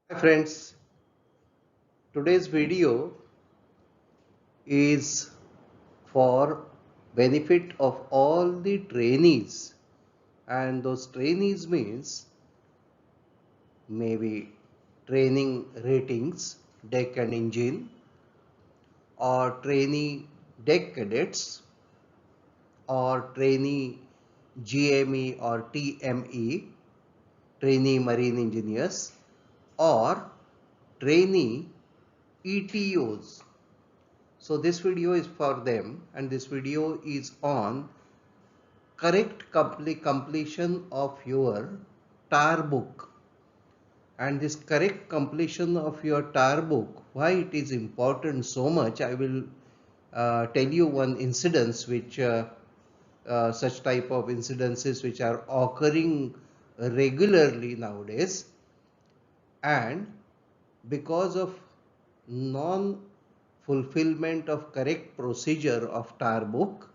Hi friends, today's video is for benefit of all the trainees, and those trainees means maybe training ratings, deck and engine, or trainee deck cadets, or trainee GME or TME, trainee marine engineers, or trainee ETOs. So this video is for them, and this video is on correct completion of your TAR book. And this correct completion of your TAR book, why it is important so much, I will tell you one incidence which such type of incidences which are occurring regularly nowadays, and because of non fulfillment of correct procedure of TAR book,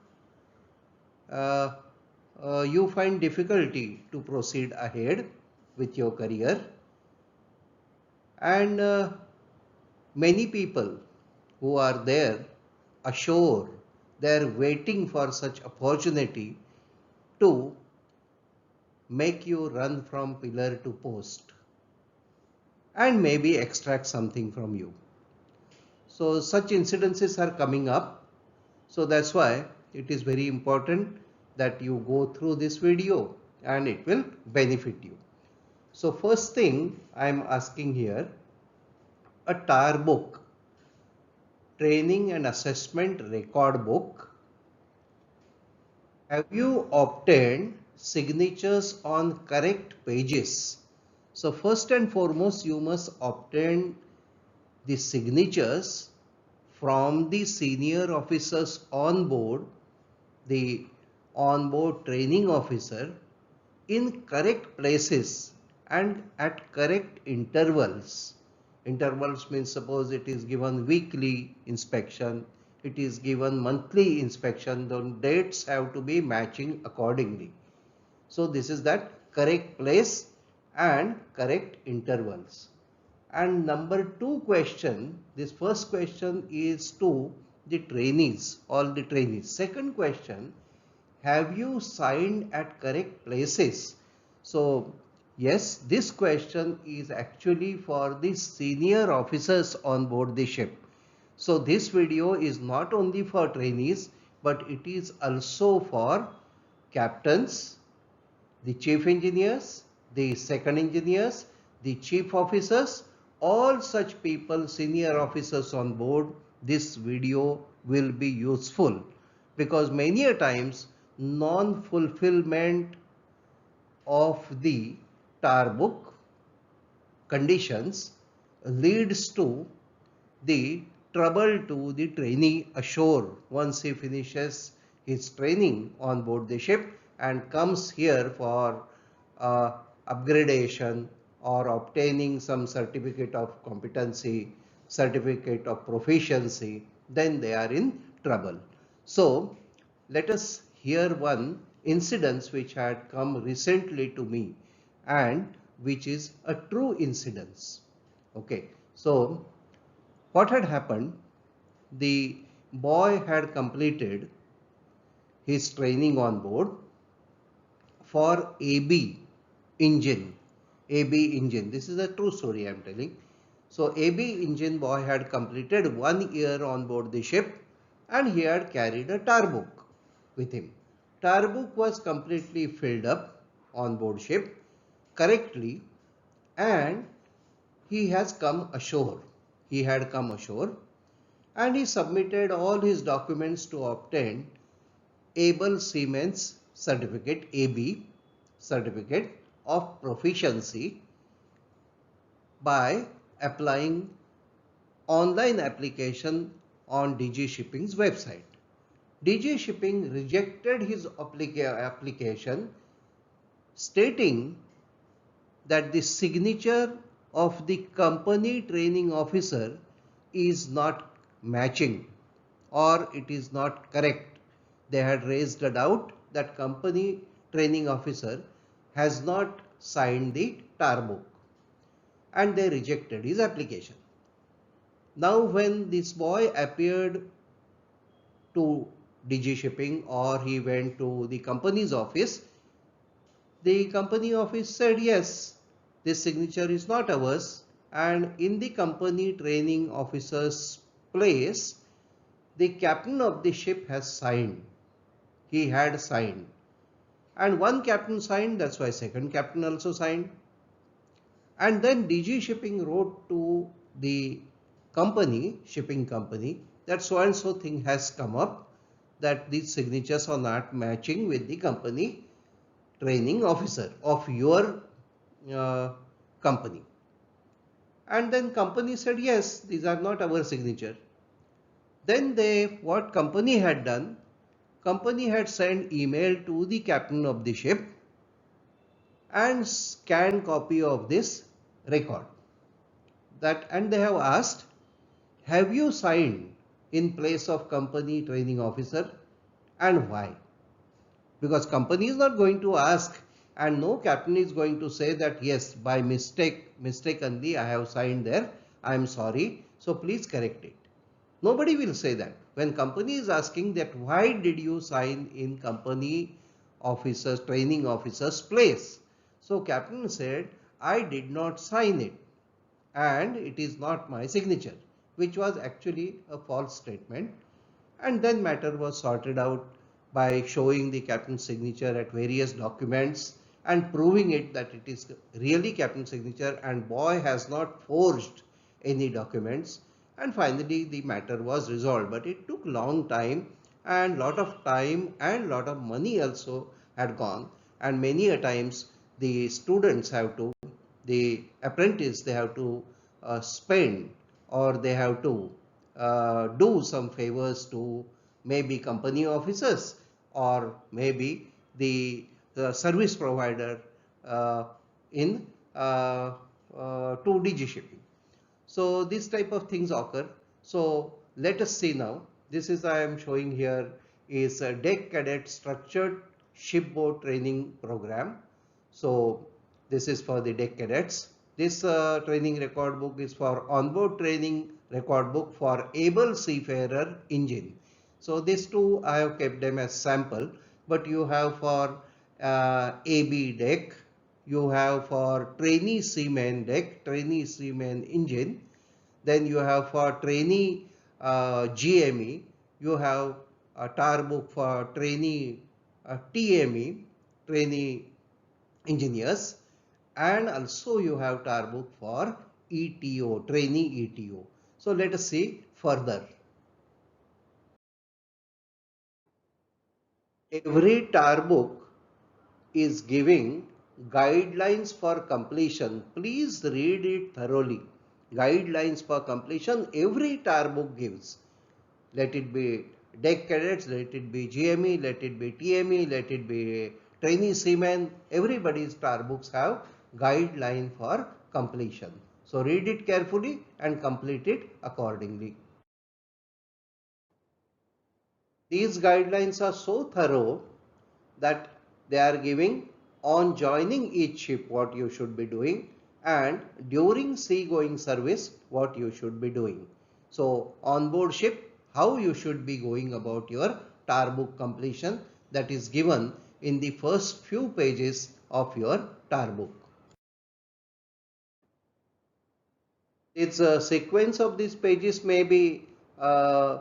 uh, you find difficulty to proceed ahead with your career, and many people who are there ashore, they are waiting for such opportunity to make you run from pillar to post and maybe extract something from you. So such incidences are coming up. So that's why it is very important that you go through this video and it will benefit you. So first thing I am asking here, a TAR book, training and assessment record book. Have you obtained signatures on correct pages? So first and foremost, you must obtain the signatures from the senior officers on board, the on-board training officer, in correct places and at correct intervals. Intervals means, suppose it is given weekly inspection, it is given monthly inspection, the dates have to be matching accordingly. So this is that correct place and correct intervals. And number two question, this first question is to the trainees, all the trainees. Second question, have you signed at correct places? So yes, this question is actually for the senior officers on board the ship. So this video is not only for trainees, but it is also for captains, the chief engineers, the second engineers, the chief officers, all such people, senior officers on board. This video will be useful because many a times non-fulfillment of the TAR book conditions leads to the trouble to the trainee ashore once he finishes his training on board the ship and comes here for upgradation or obtaining some certificate of competency, certificate of proficiency, then they are in trouble. So let us hear one incident which had come recently to me and which is a true incident. Okay, so what had happened? The boy had completed his training on board for AB engine. AB engine. This is a true story I am telling. So AB engine boy had completed 1 year on board the ship and he had carried a tar book with him. Tar book was completely filled up on board ship correctly, and he has come ashore. He had come ashore and he submitted all his documents to obtain able seaman's certificate, AB, certificate of proficiency, by applying online application on DG Shipping's website. DG Shipping rejected his application, stating that the signature of the company training officer is not matching or it is not correct. They had raised a doubt that company training officer has not signed the TAR book. and they rejected his application. Now when this boy appeared to DG Shipping or he went to the company's office, the company office said yes, this signature is not ours, and in the company training officer's place, the captain of the ship has signed. He had signed. And one captain signed, that's why second captain also signed. And then DG Shipping wrote to the company, shipping company, that so and so thing has come up, that these signatures are not matching with the company training officer of your uh, company. And then company said, yes, these are not our signature. Then what company had done, company had sent email to the captain of the ship and scanned copy of this record. And they have asked, have you signed in place of company training officer and why? Because company is not going to ask and no captain is going to say that yes, by mistakenly I have signed there, I am sorry, so please correct it. Nobody will say that. When company is asking that why did you sign in company officers, training officers place? So captain said, I did not sign it and it is not my signature, which was actually a false statement. And then matter was sorted out by showing the captain's signature at various documents and proving it that it is really captain's signature and boy has not forged any documents, and finally the matter was resolved. But it took long time and lot of time and lot of money also had gone, and many a times the students have to, the apprentice, they have to spend or they have to do some favors to maybe company officers or maybe the service provider uh, in to DG shipping. So this type of things occur. So let us see now. This is I am showing here is a deck cadet structured shipboard training program. So this is for the deck cadets. This training record book is for onboard training record book for able seafarer engine. So these two I have kept them as sample, but you have for AB deck, you have for trainee seaman deck, trainee seaman engine, then you have for trainee GME, you have a tar book for trainee TME, trainee engineers, and also you have tar book for ETO, trainee ETO. So let us see further. Every tar book is giving guidelines for completion. Please read it thoroughly. Guidelines for completion every tar book gives. Let it be deck cadets, let it be GME, let it be TME, let it be trainee seaman. Everybody's tar books have guideline for completion. So read it carefully and complete it accordingly. These guidelines are so thorough that they are giving on joining each ship what you should be doing and during seagoing service what you should be doing. So on board ship how you should be going about your tar book completion, that is given in the first few pages of your tar book. Its sequence of these pages may be uh,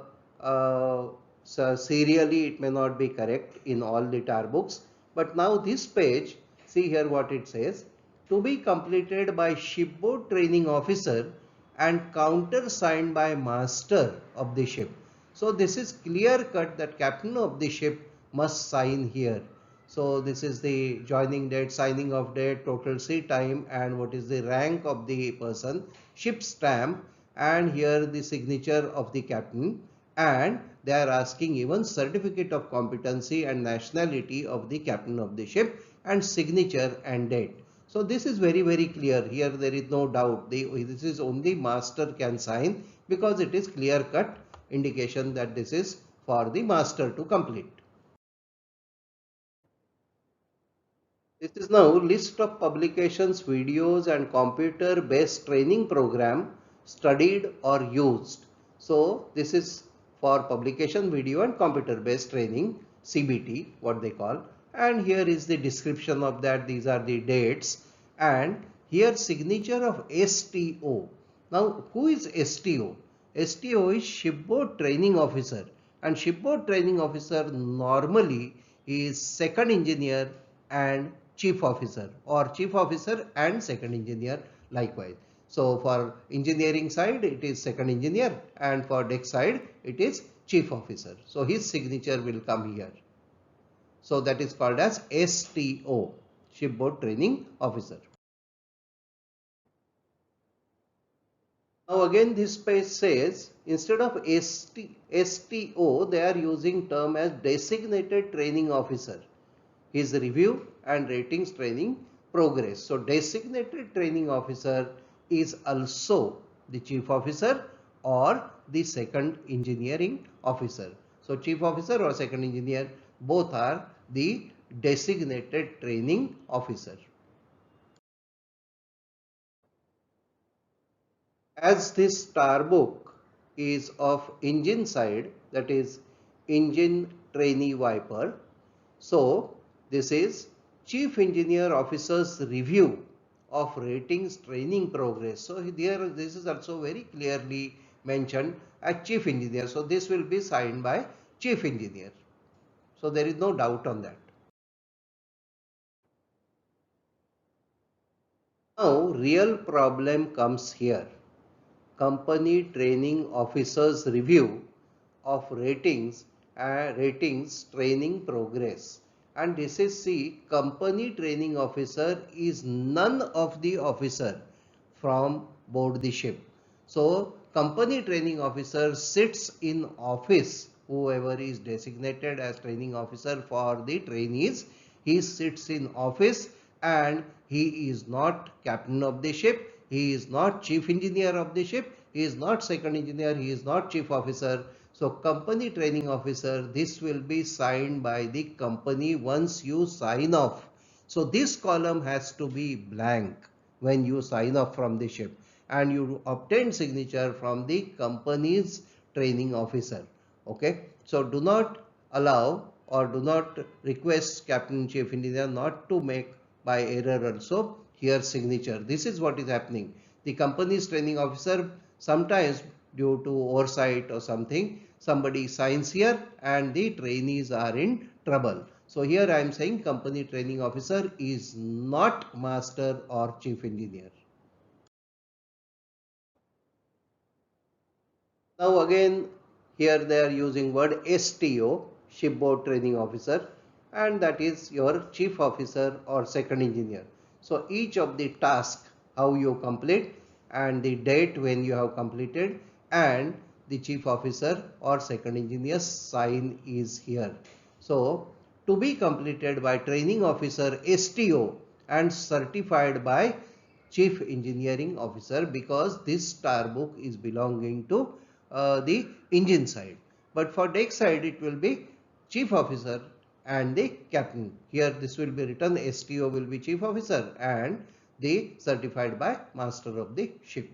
so serially it may not be correct in all the tar books, but now this page, see here what it says: to be completed by shipboard training officer and countersigned by master of the ship. So this is clear cut that captain of the ship must sign here. So this is the joining date, signing of date, total sea time, and what is the rank of the person, ship stamp, and here the signature of the captain, and they are asking even certificate of competency and nationality of the captain of the ship and signature and date. So this is very clear. Here there is no doubt. This is only master can sign because it is clear cut indication that this is for the master to complete. This is now list of publications, videos and computer based training program studied or used. So this is for publication, video and computer based training, CBT what they call, and here is the description of that. These are the dates and here signature of STO. Now who is STO? STO is shipboard training officer, and shipboard training officer normally is second engineer and chief officer, or chief officer and second engineer likewise. So for engineering side it is second engineer and for deck side it is chief officer. So his signature will come here. So that is called as STO, shipboard training officer. Now again this page says instead of STO they are using term as designated training officer. His review and ratings training progress. So designated training officer is also the chief officer or the second engineering officer. So chief officer or second engineer both are the designated training officer. As this star book is of engine side, that is engine trainee wiper, so this is chief engineer officer's review of ratings training progress. So here this is also very clearly mentioned as chief engineer. So this will be signed by chief engineer. So there is no doubt on that. Now real problem comes here. Company training officers review of ratings and ratings training progress, and this is see company training officer is none of the officer from board the ship. So company training officer sits in office, whoever is designated as training officer for the trainees, he sits in office and he is not captain of the ship, he is not chief engineer of the ship, he is not second engineer, he is not chief officer. So company training officer, this will be signed by the company once you sign off. So this column has to be blank when you sign off from the ship, and you obtain signature from the company's training officer. Okay, so do not allow or do not request captain chief engineer not to make by error also here signature. This is what is happening. The company's training officer, sometimes due to oversight or something, somebody signs here and the trainees are in trouble. So here I am saying company training officer is not master or chief engineer. Now again here they are using word STO, shipboard training officer, and that is your chief officer or second engineer. So each of the task how you complete and the date when you have completed and the chief officer or second engineer's sign is here. So to be completed by training officer STO and certified by chief engineering officer, because this star book is belonging to the engine side, but for deck side it will be chief officer and the captain. Here this will be written STO will be chief officer and the certified by master of the ship.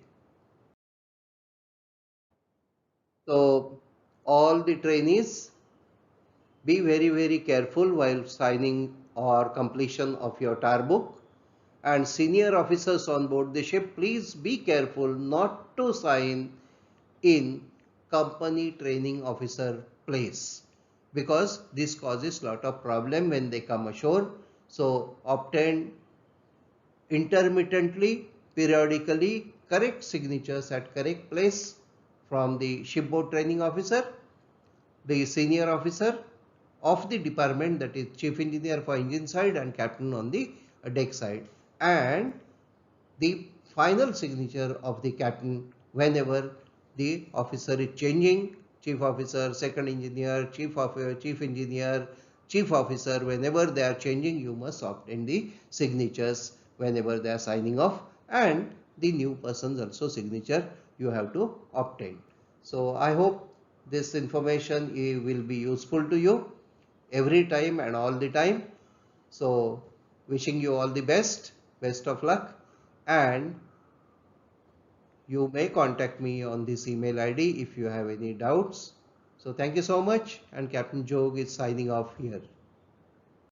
So all the trainees, be very careful while signing or completion of your tar book, and senior officers on board the ship, please be careful not to sign in company training officer place, because this causes lot of problem when they come ashore. So obtain intermittently, periodically correct signatures at correct place from the shipboard training officer, the senior officer of the department, that is chief engineer for engine side and captain on the deck side, and the final signature of the captain whenever the officer is changing, chief officer, second engineer, chief engineer, chief officer, whenever they are changing, you must obtain the signatures whenever they are signing off, and the new person's also signature you have to obtain. So I hope this information will be useful to you every time and all the time. So Wishing you all the best of luck, and you may contact me on this email ID if you have any doubts. So thank you so much, and Captain Jog is signing off here.